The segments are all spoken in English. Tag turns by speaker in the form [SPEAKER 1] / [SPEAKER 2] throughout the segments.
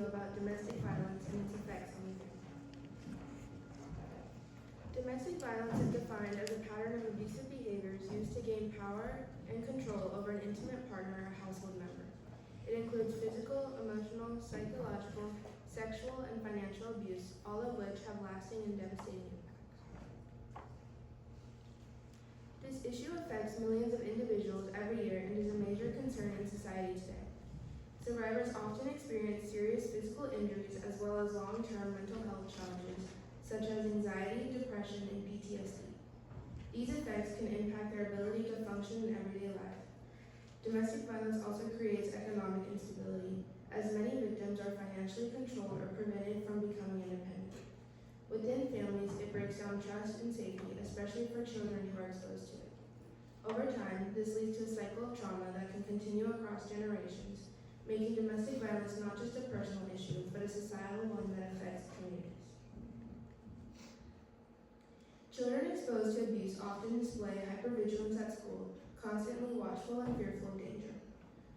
[SPEAKER 1] about domestic violence and its effects on the family. Domestic violence is defined as a pattern of abusive behaviors used to gain power and control over an intimate partner or household member. It includes physical, emotional, psychological, sexual, and financial abuse, all of which have lasting and devastating impacts. This issue affects millions of individuals every year and is a major concern in society today. Survivors often experience serious physical injuries as well as long-term mental health challenges such as anxiety, depression, and PTSD. These effects can impact their ability to function in everyday life. Domestic violence also creates economic instability, as many victims are financially controlled or prevented from becoming independent. Within families, it breaks down trust and safety, especially for children who are exposed to it. Over time, this leads to a cycle of trauma that can continue across generations, making domestic violence not just a personal issue, but a societal one that affects communities. Children exposed to abuse often display hypervigilance at school, constantly watchful and fearful of danger.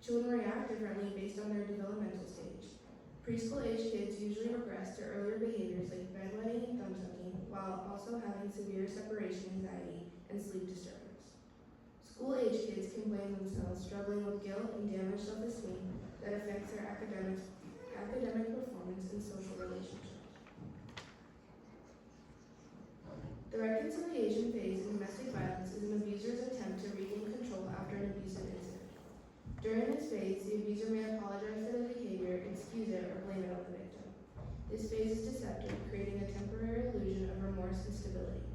[SPEAKER 1] Children react differently based on their developmental stage. Preschool-age kids usually regress to earlier behaviors like bedwetting and thumb-sucking, while also having severe separation anxiety and sleep disturbance. School-age kids can blame themselves, struggling with guilt and damaged self-esteem that affects their academic performance and social relationships. The reconciliation phase in domestic violence is an abuser's attempt to regain control after an abusive incident. During this phase, the abuser may apologize for the behavior, excuse it, or blame it on the victim. This phase is deceptive, creating a temporary illusion of remorse and stability.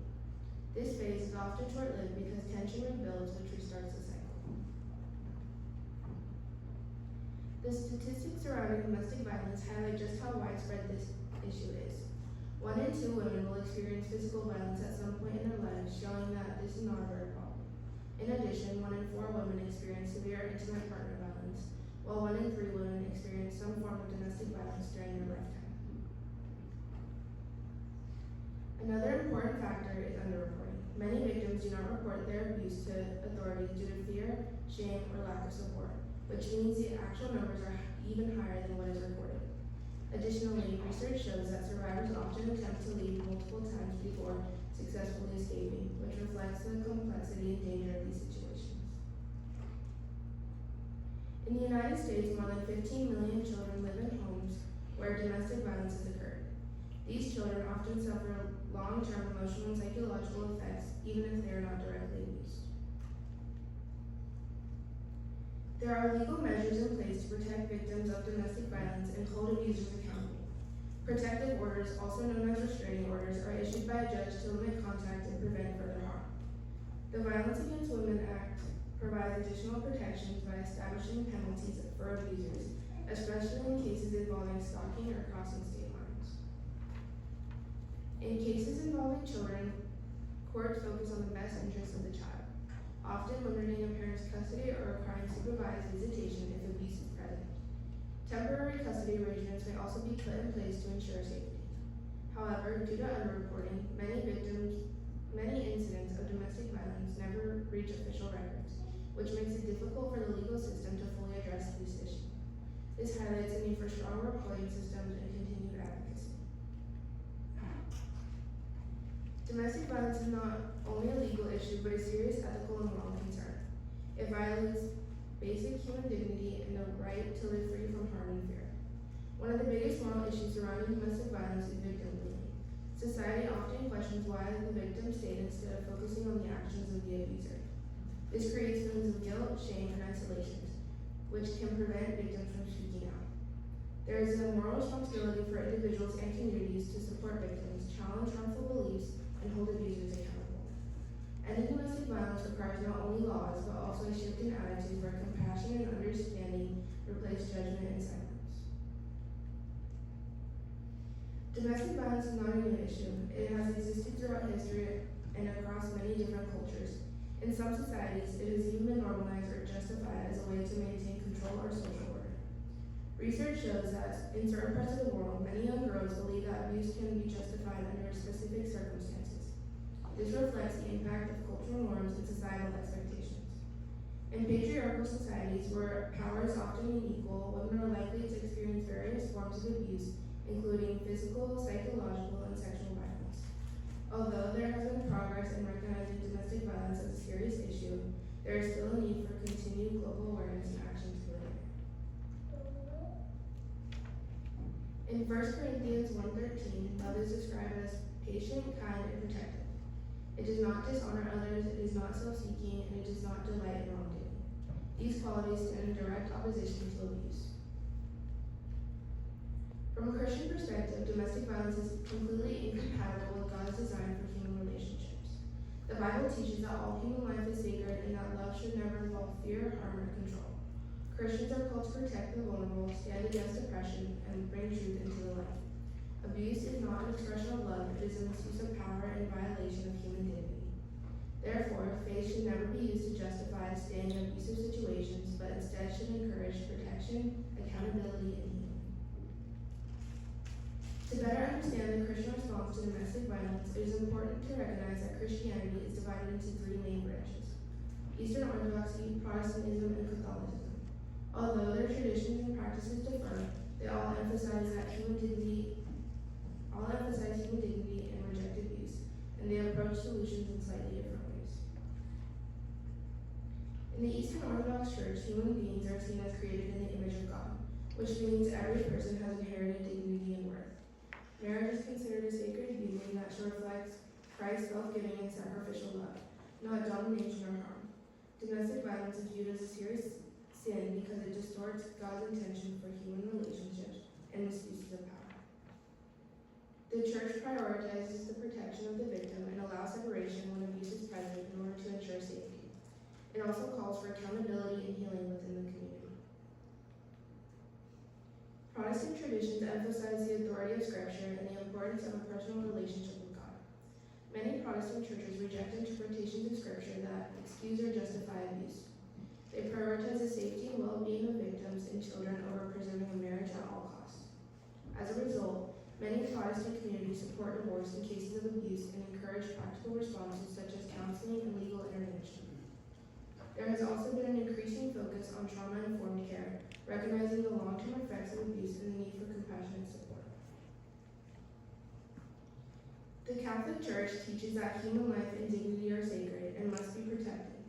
[SPEAKER 1] This phase is often short-lived because tension rebuilds, which restarts the cycle. The statistics surrounding domestic violence highlight just how widespread this issue is. 1 in 2 women will experience physical violence at some point in their lives, showing that this is not a rare problem. In addition, 1 in 4 women experience severe intimate partner violence, while 1 in 3 women experience some form of domestic violence during their lifetime. Another important factor is underreporting. Many victims do not report their abuse to authorities due to fear, shame, or lack of support, which means the actual numbers are even higher than what is reported. Additionally, research shows that survivors often attempt to leave multiple times before successfully escaping, which reflects the complexity and danger of these situations. In the United States, more than 15 million children live in homes where domestic violence has occurred. These children often suffer long-term emotional and psychological effects, even if they are not directly abused. There are legal measures in place to protect victims of domestic violence and hold abusers accountable. Protective orders, also known as restraining orders, are issued by a judge to limit contact and prevent further harm. The Violence Against Women Act provides additional protections by establishing penalties for abusers, especially in cases involving stalking or crossing state lines. In cases involving children, courts focus on the best interests of the child, often limiting a parent's custody or requiring supervised visitation if abuse is present. Temporary custody arrangements may also be put in place to ensure safety. However, due to underreporting, many incidents of domestic violence never reach official records, which makes it difficult for the legal system to fully address this issue. This highlights the need for strong reporting systems and continued advocacy. Domestic violence is not only a legal issue, but a serious ethical and moral concern. It violates basic human dignity and the right to live free from harm and fear. One of the biggest moral issues surrounding domestic violence is victim blaming. Society often questions why the victim stayed instead of focusing on the actions of the abuser. This creates feelings of guilt, shame, and isolation, which can prevent victims from speaking out. There is a moral responsibility for individuals and communities to support victims, challenge harmful beliefs, and hold abusers accountable. Ending domestic violence requires not only laws, but also a shift in attitudes where compassion and understanding replace judgment and silence. Domestic violence is not a new issue. It has existed throughout history and across many different cultures. In some societies, it has even been normalized or justified as a way to maintain control or social order. Research shows that in certain parts of the world, many young girls believe that abuse can be justified under specific circumstances. This reflects the impact of cultural norms and societal expectations. In patriarchal patriarchal societies where power is often unequal, women are likely to experience various forms of abuse, including physical, psychological, and sexual violence. Although there has been progress in recognizing domestic violence as a serious issue, there is still a need for continued global awareness and action to prevent it. In 1 Corinthians 1:13, love is described as patient, kind, and protective. It does not dishonor others, it is not self-seeking, and it does not delight in wrongdoing. These qualities stand in direct opposition to abuse. From a Christian perspective, domestic violence is completely incompatible with God's design for human relationships. The Bible teaches that all human life is sacred and that love should never involve fear, harm, or control. Christians are called to protect the vulnerable, stand against oppression, and bring truth into the light. Abuse is not an expression of love, it is a misuse of power and violation of human dignity. Therefore, faith should never be used to justify staying in abusive situations, but instead should encourage protection, accountability, and healing. To better understand the Christian response to domestic violence, it is important to recognize that Christianity is divided into three main branches: Eastern Orthodoxy, Protestantism, and Catholicism. Although their traditions and practices differ, they all emphasize human dignity and reject abuse, and they approach solutions in slightly different ways. In the Eastern Orthodox Church, human beings are seen as created in the image of God, which means every person has inherited dignity and worth. Marriage is considered a sacred union that reflects Christ's self-giving and sacrificial love, not domination or harm. Domestic violence is viewed as a serious sin because it distorts God's intention for human relationships and misuses of power. The church prioritizes the protection of the victim and allows separation when abuse is present in order to ensure safety. It also calls for accountability and healing within the community. Protestant traditions emphasize the authority of Scripture and the importance of a personal relationship with God. Many Protestant churches reject interpretations of Scripture that excuse or justify abuse. They prioritize the safety and well-being of victims and children over preserving a marriage at all costs. As a result, many Protestant communities support divorce in cases of abuse and encourage practical responses such as counseling and legal intervention. There has also been an increasing focus on trauma-informed care, recognizing the long-term effects of abuse and the need for compassionate support. The Catholic Church teaches that human life and dignity are sacred and must be protected.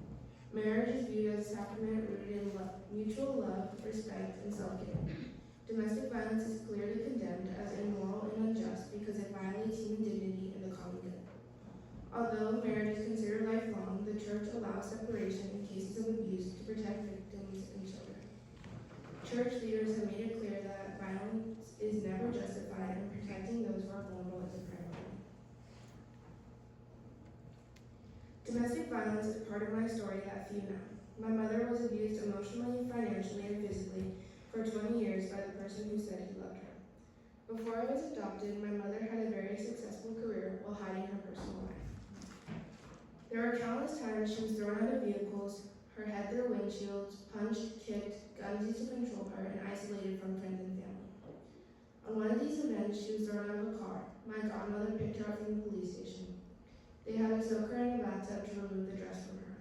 [SPEAKER 1] Marriage is viewed as a sacrament rooted in mutual love, respect, and self-giving. Domestic violence is clearly condemned as immoral and unjust because it violates human dignity and the common good. Although marriage is considered lifelong, the Church allows separation in cases of abuse to protect victims and children. Church leaders have made it clear that violence is never justified and protecting those who are vulnerable is a priority. Domestic violence is part of my story that few know. My mother was abused emotionally, financially, and physically for 20 years by the person who said he loved her. Before I was adopted, my mother had a very successful career while hiding her personal life. There were countless times she was thrown out of vehicles, her head through windshields, punched, kicked, guns used to control her, and isolated from friends and family. On one of these events, she was thrown out of a car. My godmother picked her up from the police station. They had to soak her in a bathtub to remove the dress from her.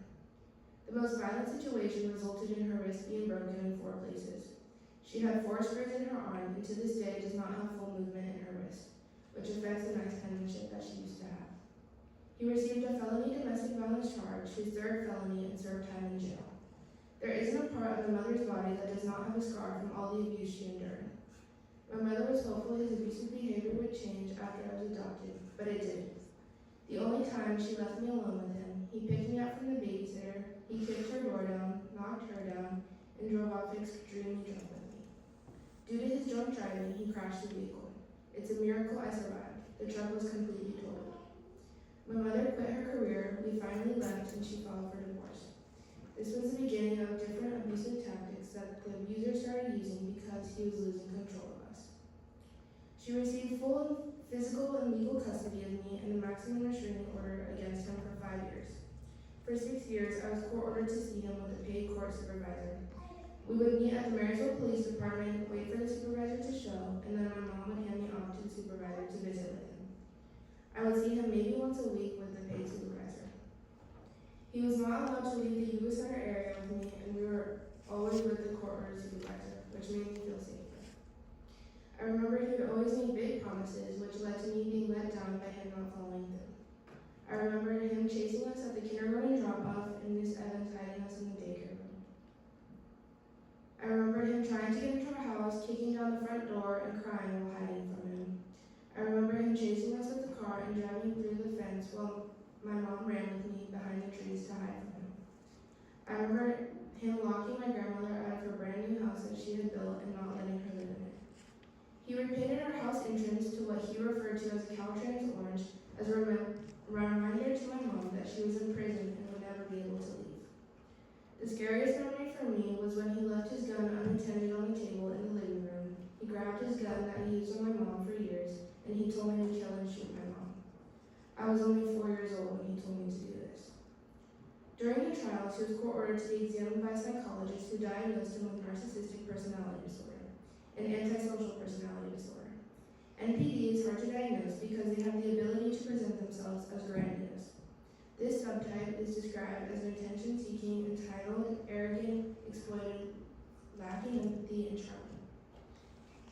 [SPEAKER 1] The most violent situation resulted in her wrist being broken in 4 places. She had 4 sprays in her arm, and to this day does not have full movement in her wrist, which affects the nice penmanship that she used to have. He received a felony domestic violence charge, his 3rd felony, and served time in jail. There isn't a part of a mother's body that does not have a scar from all the abuse she endured. My mother was hopeful his abusive behavior would change after I was adopted, but it didn't. The only time she left me alone with him, he picked me up from the babysitter, he kicked her door down, knocked her down, and drove off extremely drunk with me. Due to his drunk driving, he crashed the vehicle. It's a miracle I survived. The truck was completely totaled. My mother quit her career, we finally left, and she filed for divorce. This was the beginning of different abusive tactics that the abuser started using because he was losing control of us. She received full physical and legal custody of me and a maximum restraining order against him for 5 years. For 6 years, I was court-ordered to see him with a paid court supervisor. We would meet at the Marysville Police Department, wait for the supervisor to show, and then my mom would hand me off to the supervisor to visit with him. I would see him maybe once a week with the paid supervisor. He was not allowed to leave the Yuba Center area with me, and we were court-ordered supervisor, which made me feel safer. I remember he would always make big promises, which led to me being let down by him not following through. I remember him chasing us at the kindergarten drop-off and Miss Evans hiding us in the daycare room. I remember him trying to get into our house, kicking down the front door, and crying while hiding from him. I remember him chasing us with the car and driving through the fence while my mom ran with me behind the trees to hide from him. I remember him locking my grandmother out of her brand new house that she had built and not letting her live in it. He repainted our house entrance to what he referred to as Caltrans orange as a reminder to my mom that she was in prison and would never be able to leave. The scariest memory for me was when he left his gun unattended on the table in the living room. He grabbed his gun that he used on my mom for years, and he told me to kill and shoot my mom. I was only 4 years old when he told me to do this. During the trials, he was court-ordered to be examined by a psychologist who diagnosed him with narcissistic personality disorder and antisocial personality disorder. NPD is hard to diagnose because they have the ability to present themselves as grandiose. This subtype is described as an attention-seeking, entitled, arrogant, exploited, lacking empathy, and charming.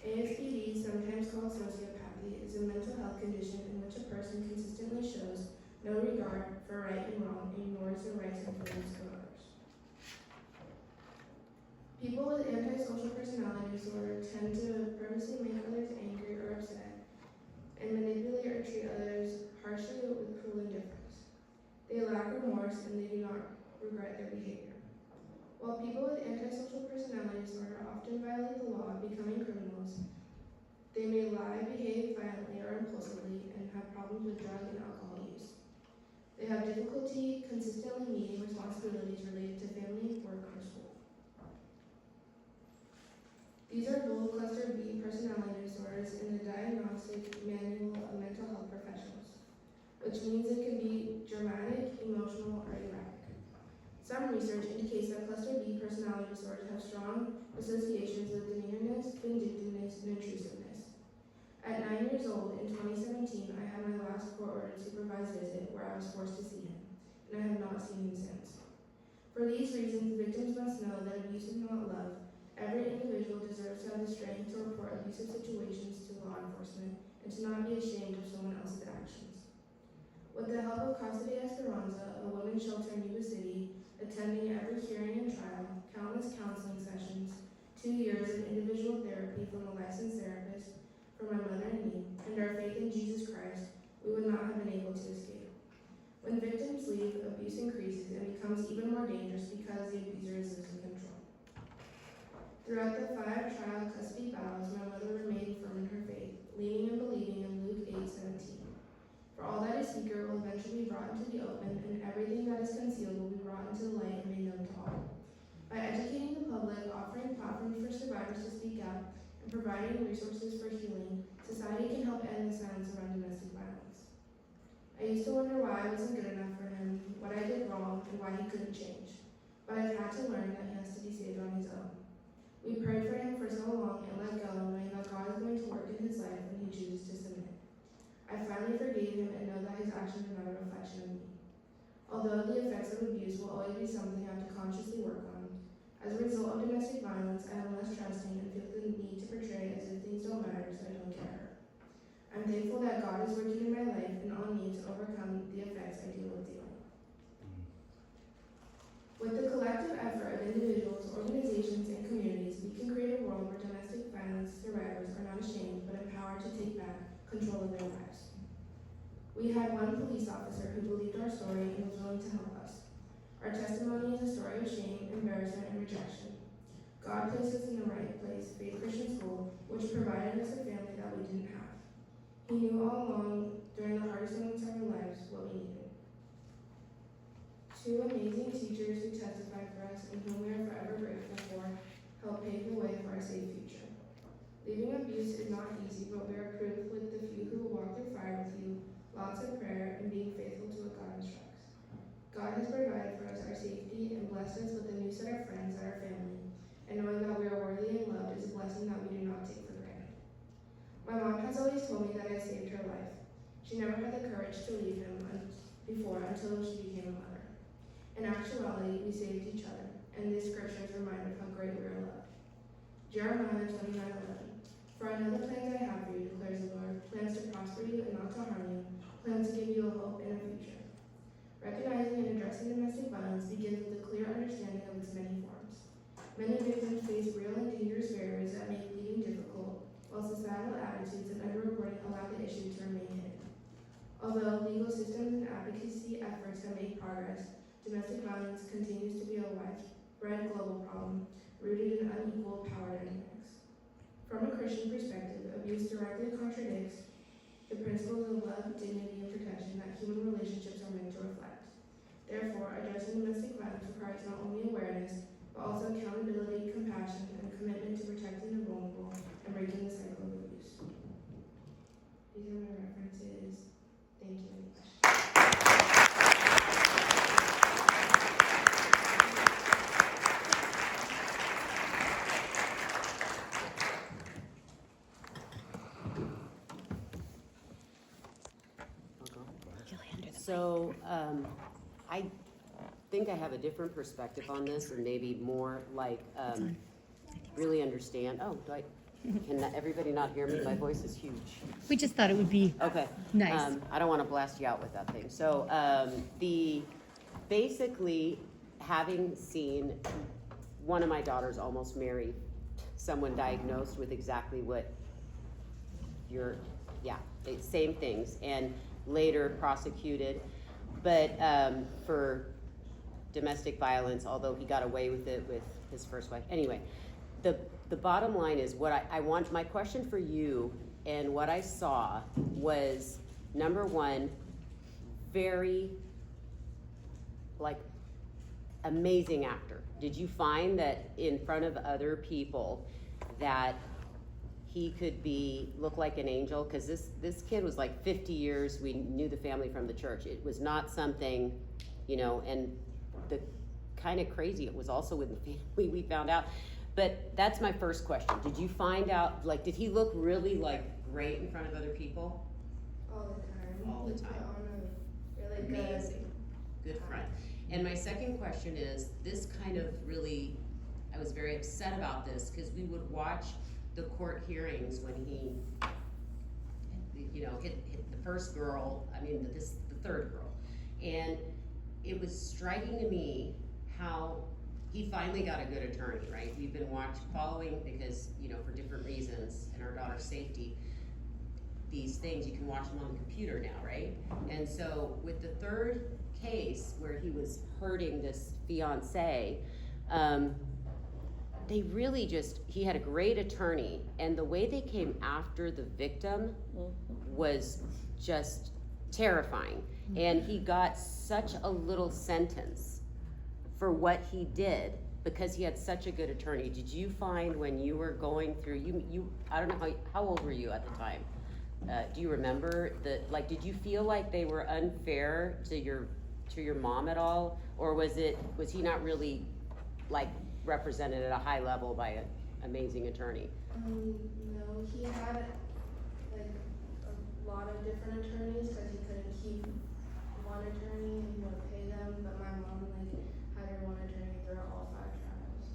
[SPEAKER 1] ASPD, sometimes called sociopathy, is a mental health condition in which a person consistently shows no regard for right and wrong and ignores the rights and feelings of others. People with antisocial personality disorder tend to purposely make others angry or upset and manipulate or treat others harshly with cruel indifference. They lack remorse and they do not regret their behavior. While people with antisocial personality disorder often violate the law, becoming criminals, they may lie, behave violently or impulsively, and have problems with drug and alcohol use. They have difficulty consistently meeting responsibilities related to family, work, or school. These are dual cluster B personality disorders in the Diagnostic Manual of Mental Health Professionals, which means it can be dramatic, emotional, or erratic. Some research indicates that cluster B personality disorders have strong associations with demeanorness, vindictiveness, and intrusiveness. At 9 years old, in 2017, I had my last court-ordered supervised visit where I was forced to see him, and I have not seen him since. For these reasons, victims must know that abuse is not love. Every individual deserves to have the strength to report abusive situations to law enforcement and to not be ashamed of someone else's actions. With the help of Casa de Esperanza, a women's shelter in Yuba City, attending every hearing and trial, countless counseling sessions, 2 years of individual therapy from a licensed therapist, for my mother and me, and our faith in Jesus Christ, we would not have been able to escape. When victims leave, abuse increases and becomes even more dangerous because the abuser is losing control. Throughout the 5 trial custody battles, my mother remained firm in her faith, leaning and believing in Luke 8:17. For all that is secret will eventually be brought into the open, and everything that is concealed will be brought into the light and made known to all. By educating the public, offering platforms for survivors to speak out, and providing resources for healing, society can help end the silence around domestic violence. I used to wonder why I wasn't good enough for him, what I did wrong, and why he couldn't change. But I've had to learn that he has to be saved on his own. We prayed for him for so long and let go, knowing that God is going to work in his life when he chooses to submit. I finally forgave him and know that his actions are not a reflection of me. Although the effects of abuse will always be something I have to consciously work on, as a result of domestic violence, I am less trusting and feel the need to portray as if things don't matter so I don't get hurt. I'm thankful that God is working in my life and on me to overcome the effects I deal with daily. With the collective effort of individuals, organizations, and communities, we can create a world where domestic violence survivors are not ashamed but empowered to take back control of their lives. We had one police officer who believed our story and was willing to help us. Our testimony is a story of shame, embarrassment, and rejection. God placed us in the right place, Faith Christian School, which provided us a family that we didn't have. He knew all along, during the hardest moments of our lives, what we needed. 2 amazing teachers who testified for us and whom we are forever grateful for helped pave the way for our safe future. Leaving abuse is not easy, but we are proof with the few who will walk through fire with you, lots of prayer, and being faithful to what God instructs. God has provided for us our safety and blessed us with a new set of friends that are family, and knowing that we are worthy and loved is a blessing that we do not take for granted. My mom has always told me that I saved her life. She never had the courage to leave him before until she became a mother. In actuality, we saved each other, and this scripture is a reminder of how great we are loved. Jeremiah 29:11. For I know the plans I have for you, declares the Lord, plans to prosper you and not to harm you, plans to give you a hope and a future. Recognizing and addressing domestic violence begins with a clear understanding of its many forms. Many victims face real and dangerous barriers that make leading difficult, while societal attitudes and underreporting allow the issue to remain hidden. Although legal systems and advocacy efforts have made progress, domestic violence continues to be a widespread global problem rooted in unequal power dynamics. From a Christian perspective, abuse directly contradicts the principles of love, dignity, and protection that human relationships are meant to reflect. Therefore, addressing domestic violence requires not only awareness, but also accountability, compassion, and a commitment to protecting the vulnerable and breaking the cycle of abuse. These are my references. Thank you. Any questions?
[SPEAKER 2] So I think I have a different perspective on this, or maybe more like really understand. Oh, can everybody not hear me? My voice is huge.
[SPEAKER 3] We just thought it would be
[SPEAKER 2] Okay.
[SPEAKER 3] nice.
[SPEAKER 2] I don't want to blast you out with that thing. So basically having seen one of my daughters almost marry someone diagnosed with exactly what same things, and later prosecuted, but for domestic violence, although he got away with it with his first wife. Anyway, the bottom line is what I want, my question for you and what I saw was, number one, very amazing actor. Did you find that in front of other people that he could look like an angel? Because this kid was like 50 years, we knew the family from the church. It was not something, and the kind of crazy it was also with the family we found out. But that's my first question. Did you find out, did he look really great in front of other people?
[SPEAKER 1] All the time.
[SPEAKER 2] All the time.
[SPEAKER 1] He put on a really
[SPEAKER 2] Amazing. Good front. And my second question is, this kind of really, I was very upset about this because we would watch the court hearings when he, hit the first girl, the third girl. And it was striking to me how he finally got a good attorney, right? We've been following because, for different reasons and our daughter's safety, these things, you can watch them on the computer now, right? And so with the third case where he was hurting this fiance, they really he had a great attorney, and the way they came after the victim was just terrifying. And he got such a little sentence for what he did because he had such a good attorney. Did you find when you were going through, I don't know, how old were you at the time? Do you remember did you feel like they were unfair to your mom at all? Or was he not really represented at a high level by an amazing attorney?
[SPEAKER 1] No, he had a lot of different attorneys because he couldn't keep one attorney and he would pay them, but my mom had her one attorney throughout all 5 trials.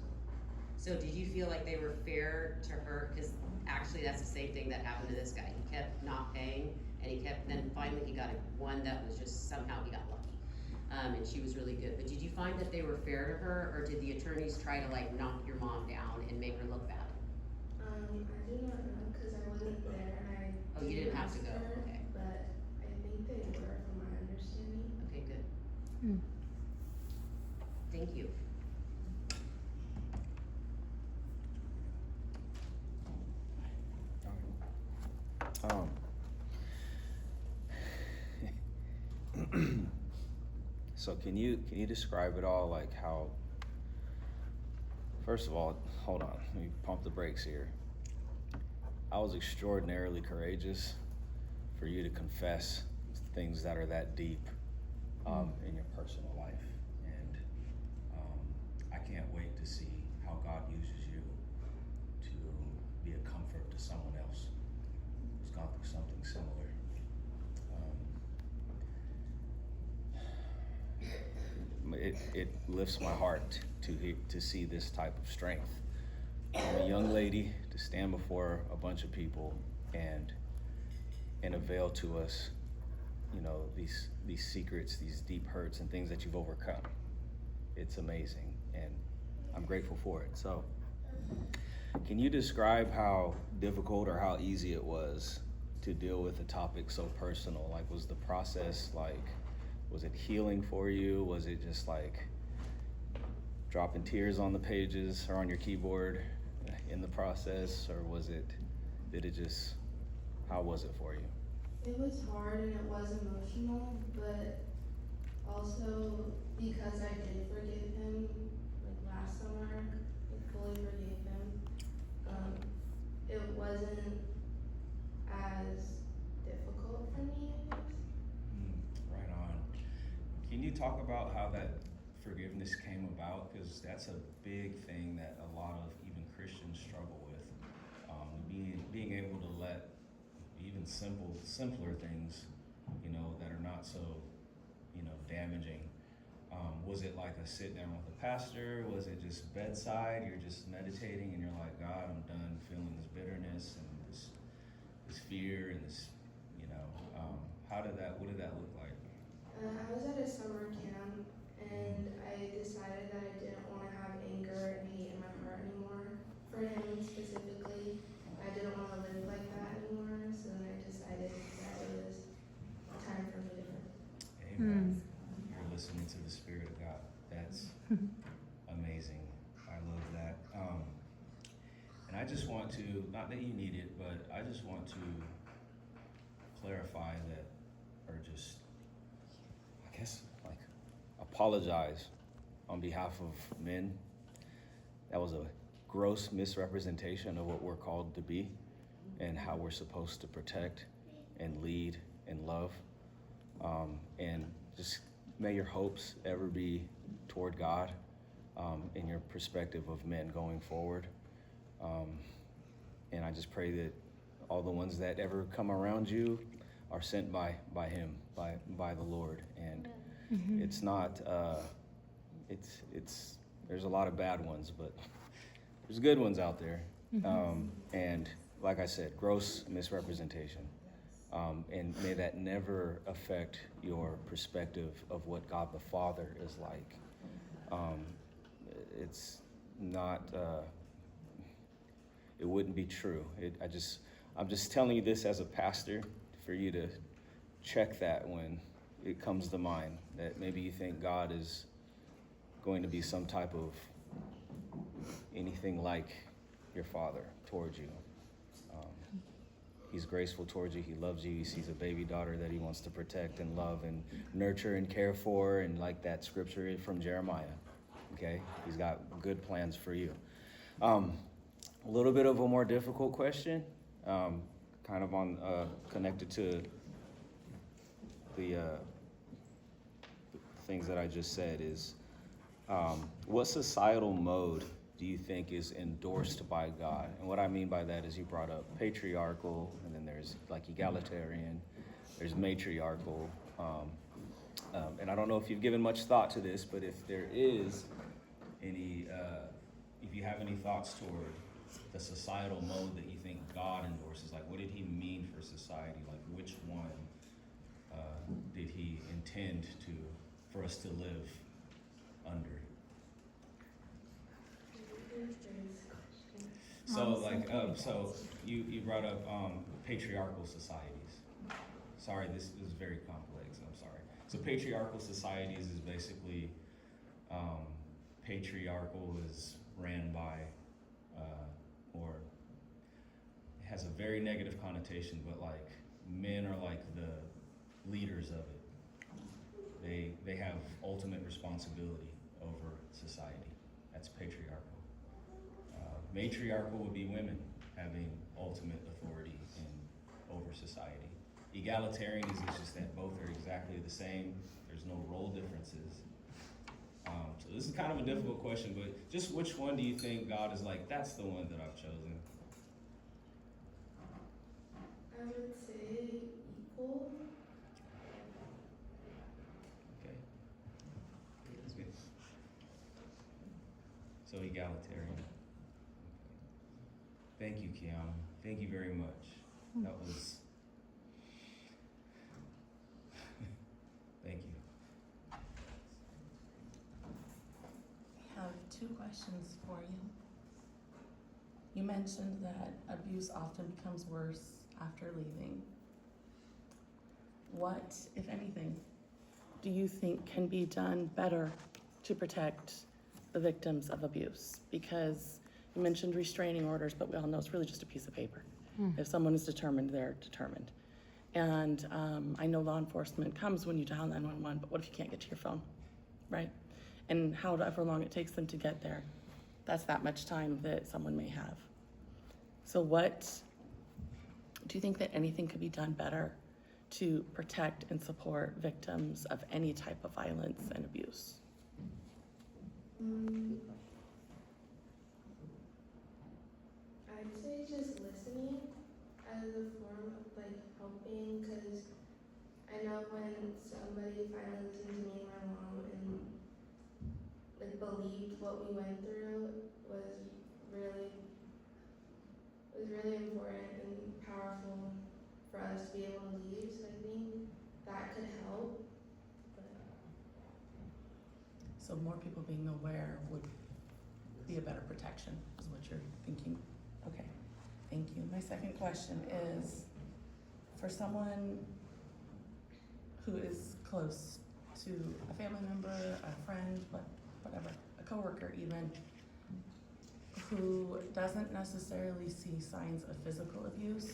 [SPEAKER 2] So did you feel like they were fair to her? Because actually that's the same thing that happened to this guy. He kept not paying, and then finally he got one that was just, somehow he got lucky. And she was really good. But did you find that they were fair to her, or did the attorneys try to knock your mom down and make her look bad?
[SPEAKER 1] I do not know because I wasn't there and
[SPEAKER 2] Oh, you didn't have to go.
[SPEAKER 1] her,
[SPEAKER 2] Okay.
[SPEAKER 1] but I think they were, from my understanding.
[SPEAKER 2] Okay, good. Thank you.
[SPEAKER 4] So can you describe it all, how, first of all, hold on, let me pump the brakes here. I was extraordinarily courageous for you to confess things that are that deep in your personal life. And I can't wait to see how God uses you to be a comfort to someone else who's gone through something similar. It lifts my heart to see this type of strength for a young lady to stand before a bunch of people and avail to us, you know, these secrets, these deep hurts and things that you've overcome. It's amazing, and I'm grateful for it. So, can you describe how difficult or how easy it was to deal with a topic so personal? Like, was the process like, was it healing for you? Was it just like dropping tears on the pages or on your keyboard in the process, or did it just, how was it for you?
[SPEAKER 1] It was hard and it was emotional, but also because I did forgive him, like last summer, I fully forgave him. It wasn't as difficult for me, I guess.
[SPEAKER 3] Right on. Can you talk about how that forgiveness came about? Because that's a big thing that a lot of even Christians struggle with. Being able to let even simpler things, you know, that are not so, you know, damaging. Was it like a sit down with a pastor? Was it just bedside? You're just meditating and you're like, God, I'm done feeling this bitterness and this fear and this, you know, what did that look like?
[SPEAKER 1] I was at a summer camp and I decided that I didn't want to have anger and hate in my heart anymore for him specifically. I didn't want to live like that anymore, so then I decided that it was time for me to forgive.
[SPEAKER 3] Amen. You're listening to the Spirit of God. That's amazing. I love that. And I just want to, not that you need it, but I just want to clarify that, or just,
[SPEAKER 4] I guess, like, apologize on behalf of men. That was a gross misrepresentation of what we're called to be and how we're supposed to protect and lead and love. And just may your hopes ever be toward God in your perspective of men going forward. And I just pray that all the ones that ever come around you are sent by him, by the Lord. And it's not, it's there's a lot of bad ones, but there's good ones out there. And like I said, gross misrepresentation. And may that never affect your perspective of what God the Father is like. It's not, it wouldn't be true. I'm just telling you this as a pastor for you to check that when it comes to mind, that maybe you think God is going to be some type of anything like your Father towards you. He's graceful towards you. He loves you. He sees a baby daughter that he wants to protect and love and nurture and care for, and like that scripture from Jeremiah. Okay? He's got good plans for you. A little bit of a more difficult question, kind of on connected to the things that I just said is, what societal mode do you think is endorsed by God? And what I mean by that is, you brought up patriarchal, and then there's like egalitarian, there's matriarchal. And I don't know if you've given much thought to this, but if there is any, if you have any thoughts toward the societal mode that you think God endorses, like what did he mean for society? Like which one did he intend for us to live under? So like, so you brought up patriarchal societies. Sorry, this is very complex, I'm sorry. So patriarchal societies is basically, patriarchal is ran by, or it has a very negative connotation, but like men are like the leaders of it. They have ultimate responsibility over society. That's patriarchal. Matriarchal would be women having ultimate authority over society. Egalitarianism is just that both are exactly the same. There's no role differences. So this is kind of a difficult question, but just which one do you think God is like, that's the one that I've chosen?
[SPEAKER 1] I would say equal.
[SPEAKER 3] Okay. That's good. So egalitarian. Thank you, Kiana. Thank you very much. That was. Thank you.
[SPEAKER 5] I have two questions for you. You mentioned that abuse often becomes worse after leaving. What, if anything, do you think can be done better to protect the victims of abuse? Because you mentioned restraining orders, but we all know it's really just a piece of paper. If someone is determined, they're determined. And I know law enforcement comes when you dial 911, but what if you can't get to your phone, right? And however long it takes them to get there, that's that much time that someone may have. So what, do you think that anything could be done better to protect and support victims of any type of violence and abuse?
[SPEAKER 1] I'd say just listening as a form of like helping, because I know when somebody finally listened to me and my mom and like believed what we went through was really important and powerful for us to be able to leave. So I think that could help.
[SPEAKER 5] So more people being aware would be a better protection, is what you're thinking? Okay, thank you. My second question is, for someone who is close to a family member, a friend, whatever, a coworker even, who doesn't necessarily see signs of physical abuse,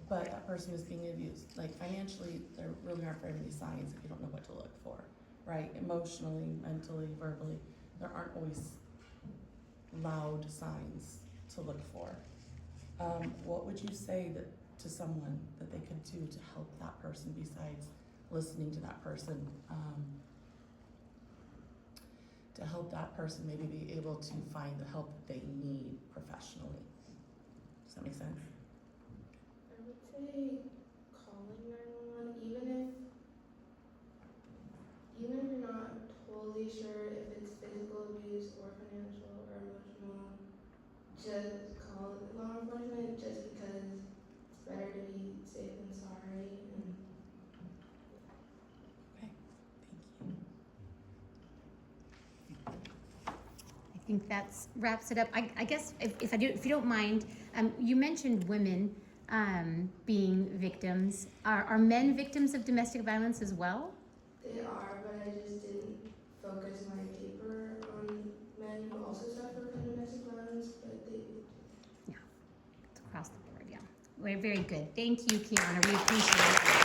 [SPEAKER 5] but that person is being abused. Like financially, there really aren't very many signs if you don't know what to look for, right? Emotionally, mentally, verbally, there aren't always loud signs to look for. What would you say that to someone that they could do to help that person besides listening to that person, to help that person maybe be able to find the help that they need professionally? Does that make sense?
[SPEAKER 1] I would say calling 911, even if you're not totally sure if it's physical abuse or financial or emotional, just call law enforcement just because it's better to be safe than sorry. And
[SPEAKER 5] Okay, thank you.
[SPEAKER 6] I think that wraps it up. I guess if you don't mind, you mentioned women being victims. Are men victims of domestic violence as well?
[SPEAKER 1] they are, but I just didn't focus my paper on men who also suffer from domestic violence, but they do.
[SPEAKER 6] Yeah, it's across the board. Yeah, very good. Thank you, Kiana. We appreciate it.